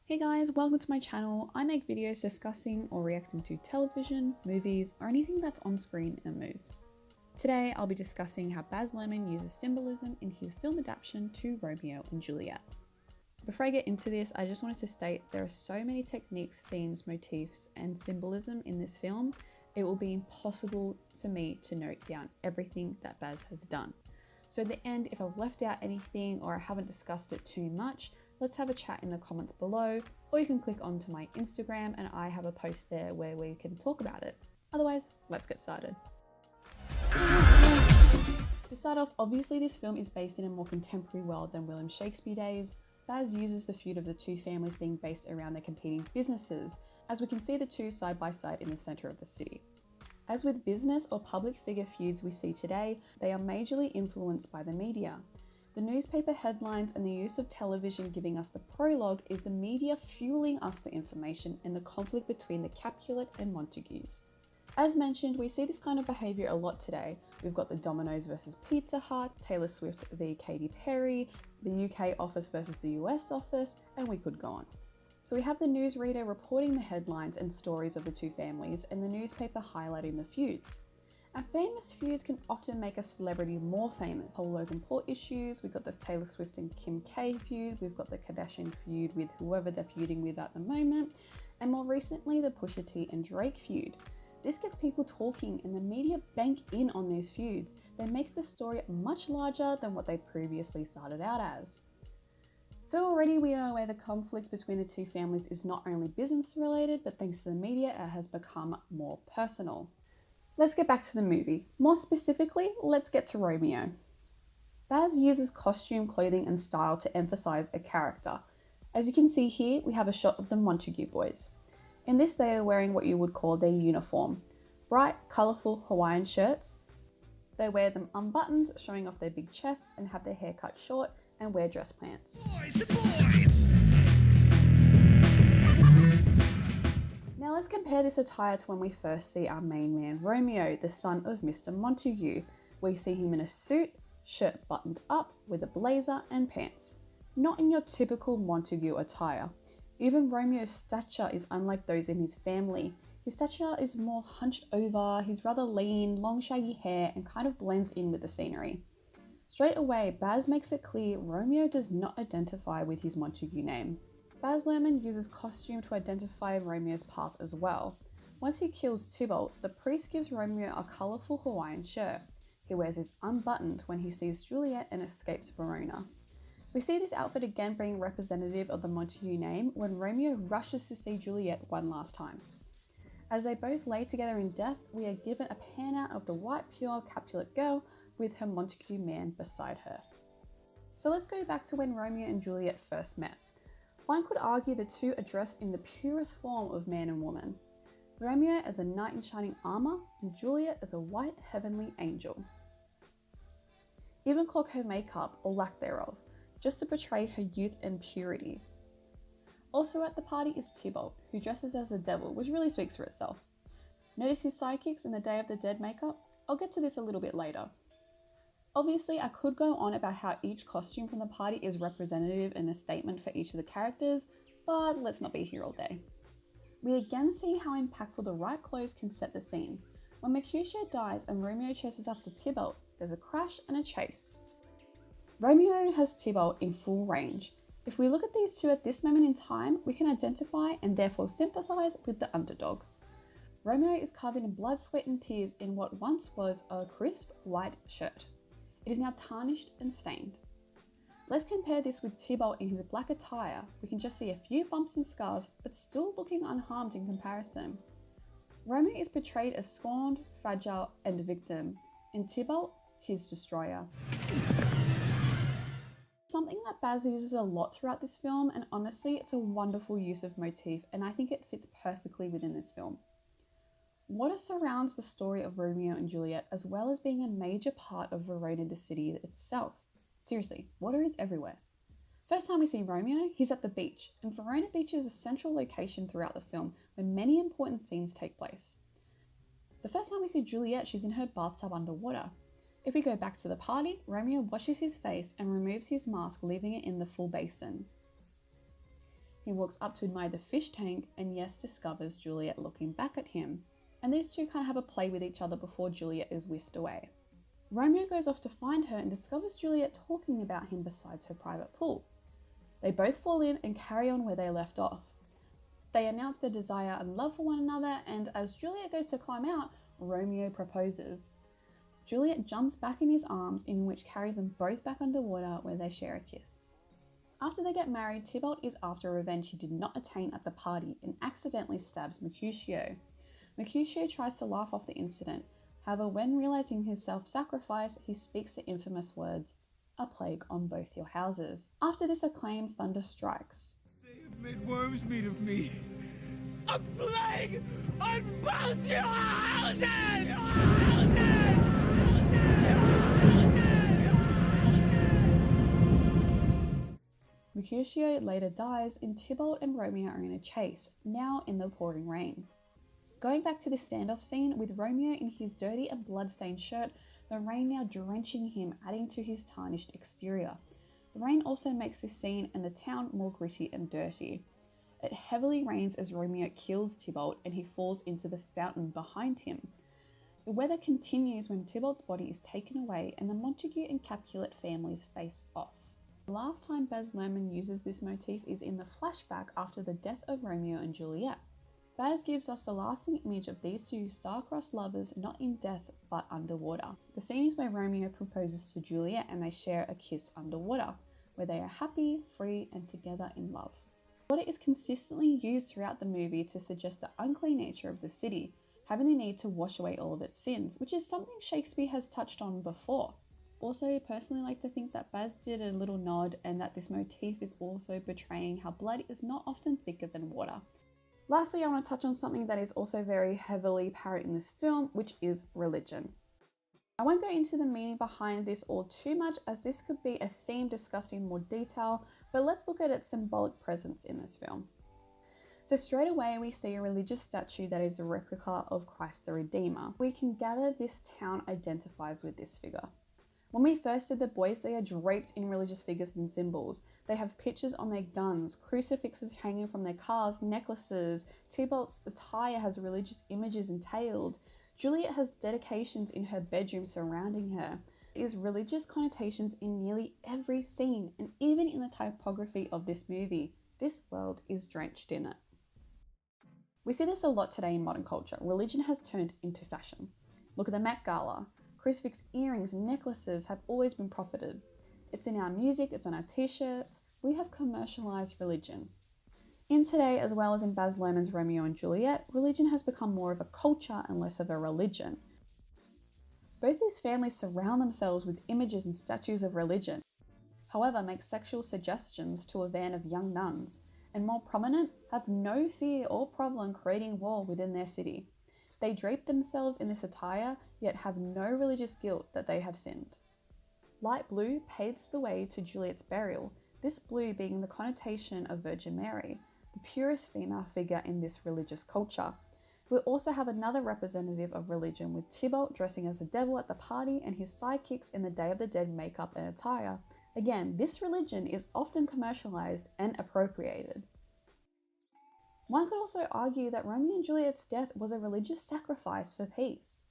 Hey guys, welcome to my channel. I make videos discussing or reacting to television, movies, or anything that's on screen and moves. Today I'll be discussing how Baz Luhrmann uses symbolism in his film adaptation to Romeo and Juliet. Before I get into this, I just wanted to state there are so many techniques, themes, motifs, and symbolism in this film, it will be impossible for me to note down everything that Baz has done. So at the end, if I've left out anything or I haven't discussed it too much, let's have a chat in the comments below, or you can click onto my Instagram and I have a post there where we can talk about it. Otherwise, let's get started. To start off, obviously this film is based in a more contemporary world than William Shakespeare days. Baz uses the feud of the two families being based around their competing businesses, as we can see the two side by side in the centre of the city. As with business or public figure feuds we see today, they are majorly influenced by the media. The newspaper headlines and the use of television giving us the prologue is the media fueling us the information and the conflict between the Capulet and Montagues. As mentioned, we see this kind of behaviour a lot today. We've got the Domino's versus Pizza Hut, Taylor Swift v Katy Perry, the UK office versus the US office, and we could go on. So we have the newsreader reporting the headlines and stories of the two families and the newspaper highlighting the feuds. And famous feuds can often make a celebrity more famous. Whole Logan Paul issues, we've got the Taylor Swift and Kim K feud, we've got the Kardashian feud with whoever they're feuding with at the moment, and more recently the Pusha T and Drake feud. This gets people talking and the media bank in on these feuds. They make the story much larger than what they previously started out as. So already we are aware the conflict between the two families is not only business related, but thanks to the media it has become more personal. Let's get back to the movie. More specifically, let's get to Romeo. Baz uses costume, clothing and style to emphasize a character. As you can see here, we have a shot of the Montague boys. In this, they are wearing what you would call their uniform. Bright, colourful Hawaiian shirts. They wear them unbuttoned, showing off their big chests and have their hair cut short and wear dress pants. Boys. Now let's compare this attire to when we first see our main man Romeo, the son of Mr. Montague. We see him in a suit, shirt buttoned up with a blazer and pants. Not in your typical Montague attire. Even Romeo's stature is unlike those in his family. His stature is more hunched over, he's rather lean, long shaggy hair and kind of blends in with the scenery. Straight away, Baz makes it clear Romeo does not identify with his Montague name. Baz Luhrmann uses costume to identify Romeo's path as well. Once he kills Tybalt, the priest gives Romeo a colourful Hawaiian shirt. He wears this unbuttoned when he sees Juliet and escapes Verona. We see this outfit again being representative of the Montague name when Romeo rushes to see Juliet one last time. As they both lay together in death, we are given a pan out of the white pure Capulet girl with her Montague man beside her. So let's go back to when Romeo and Juliet first met. One could argue the two are dressed in the purest form of man and woman. Romeo as a knight in shining armour and Juliet as a white heavenly angel. Even clock her makeup or lack thereof, just to portray her youth and purity. Also at the party is Tybalt, who dresses as a devil, which really speaks for itself. Notice his sidekicks in the Day of the Dead makeup? I'll get to this a little bit later. Obviously, I could go on about how each costume from the party is representative and a statement for each of the characters, but let's not be here all day. We again see how impactful the right clothes can set the scene. When Mercutio dies and Romeo chases after Tybalt, there's a crash and a chase. Romeo has Tybalt in full range. If we look at these two at this moment in time, we can identify and therefore sympathise with the underdog. Romeo is covered in blood, sweat and tears in what once was a crisp white shirt. It is now tarnished and stained. Let's compare this with Tybalt in his black attire. We can just see a few bumps and scars, but still looking unharmed in comparison. Romeo is portrayed as scorned, fragile, and a victim, and Tybalt, his destroyer. Something that Baz uses a lot throughout this film, and honestly, it's a wonderful use of motif, and I think it fits perfectly within this film. Water surrounds the story of Romeo and Juliet, as well as being a major part of Verona, the city itself. Seriously, water is everywhere. First time we see Romeo, he's at the beach, and Verona Beach is a central location throughout the film where many important scenes take place. The first time we see Juliet, she's in her bathtub underwater. If we go back to the party, Romeo washes his face and removes his mask, leaving it in the full basin. He walks up to admire the fish tank and yes, discovers Juliet looking back at him. And these two kind of have a play with each other before Juliet is whisked away. Romeo goes off to find her and discovers Juliet talking about him beside her private pool. They both fall in and carry on where they left off. They announce their desire and love for one another, and as Juliet goes to climb out, Romeo proposes. Juliet jumps back in his arms, in which carries them both back underwater where they share a kiss. After they get married, Tybalt is after revenge he did not attain at the party and accidentally stabs Mercutio. Mercutio tries to laugh off the incident. However, when realizing his self-sacrifice, he speaks the infamous words, "A plague on both your houses." After this acclaim, thunder strikes. They have made worms meat of me. A plague on both your houses! Mercutio later dies and Tybalt and Romeo are in a chase, now in the pouring rain. Going back to the standoff scene with Romeo in his dirty and blood-stained shirt, the rain now drenching him, adding to his tarnished exterior. The rain also makes this scene and the town more gritty and dirty. It heavily rains as Romeo kills Tybalt and he falls into the fountain behind him. The weather continues when Tybalt's body is taken away and the Montague and Capulet families face off. The last time Baz Luhrmann uses this motif is in the flashback after the death of Romeo and Juliet. Baz gives us the lasting image of these two star-crossed lovers not in death but underwater. The scene is where Romeo proposes to Juliet and they share a kiss underwater, where they are happy, free and together in love. Water is consistently used throughout the movie to suggest the unclean nature of the city, having the need to wash away all of its sins, which is something Shakespeare has touched on before. Also, I personally like to think that Baz did a little nod and that this motif is also portraying how blood is not often thicker than water. Lastly, I want to touch on something that is also very heavily apparent in this film, which is religion. I won't go into the meaning behind this all too much, as this could be a theme discussed in more detail, but let's look at its symbolic presence in this film. So straight away we see a religious statue that is a replica of Christ the Redeemer. We can gather this town identifies with this figure. When we first see the boys, they are draped in religious figures and symbols. They have pictures on their guns, crucifixes hanging from their cars, necklaces. Tybalt's attire has religious images entailed. Juliet has dedications in her bedroom surrounding her. There is religious connotations in nearly every scene, and even in the typography of this movie. This world is drenched in it. We see this a lot today in modern culture. Religion has turned into fashion. Look at the Met Gala. Crucifix earrings and necklaces have always been profited. It's in our music, it's on our t-shirts. We have commercialized religion. In today, as well as in Baz Luhrmann's Romeo and Juliet, religion has become more of a culture and less of a religion. Both these families surround themselves with images and statues of religion, however make sexual suggestions to a van of young nuns, and more prominent, have no fear or problem creating war within their city. They drape themselves in this attire, yet have no religious guilt that they have sinned. Light blue paves the way to Juliet's burial, this blue being the connotation of Virgin Mary, the purest female figure in this religious culture. We also have another representative of religion with Tybalt dressing as the devil at the party and his sidekicks in the Day of the Dead makeup and attire. Again, this religion is often commercialized and appropriated. One could also argue that Romeo and Juliet's death was a religious sacrifice for peace.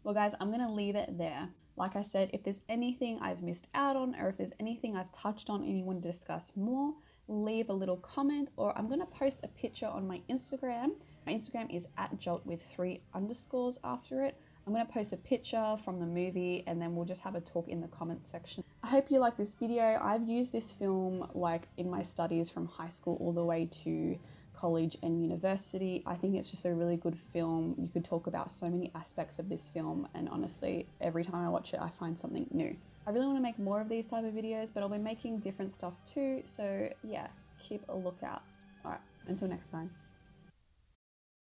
Well guys, I'm going to leave it there. Like I said, if there's anything I've missed out on or if there's anything I've touched on and you want to discuss more, leave a little comment, or I'm going to post a picture on my Instagram. My Instagram is @jolt with 3 underscores after it. I'm going to post a picture from the movie and then we'll just have a talk in the comments section. I hope you like this video. I've used this film like in my studies from high school all the way to college and university. I think it's just a really good film. You could talk about so many aspects of this film, and honestly, every time I watch it, I find something new. I really want to make more of these type of videos, but I'll be making different stuff too. So yeah, keep a lookout. All right, until next time.